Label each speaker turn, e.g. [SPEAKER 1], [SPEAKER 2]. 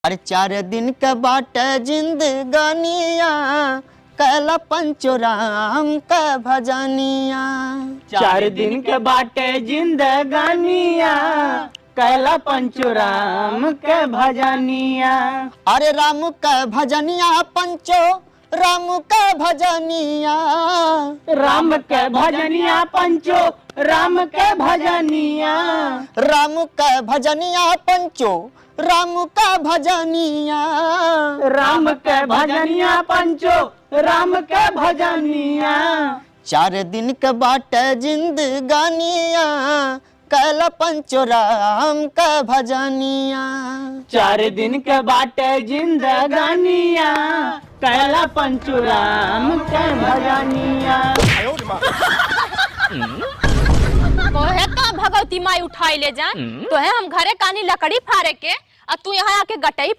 [SPEAKER 1] अरे 4 दिन का बाट जिंदगानिया कैला पंचो राम का भजनिया।
[SPEAKER 2] 4 दिन के बाटे जिंदगानिया कैला पंचो राम के भजनिया।
[SPEAKER 1] अरे राम का भजनिया पंचो राम का भजनिया।
[SPEAKER 2] राम के भजनिया पंचो राम के भजनिया।
[SPEAKER 1] राम का भजनिया पंचो राम का भजनिया।
[SPEAKER 2] राम के भजनिया पंचो राम के भजनिया।
[SPEAKER 1] 4 दिन का बाट जिंदगानिया कैला पंचो राम का भजनिया।
[SPEAKER 2] 4 दिन के बाटे जिंदगानिया कैला पंचो राम के भजनिया।
[SPEAKER 3] तोहे का भगवती माई उठाई ले जा। तोहे हम घरे कानी लकड़ी फारे के, और तू यहाँ आके गटई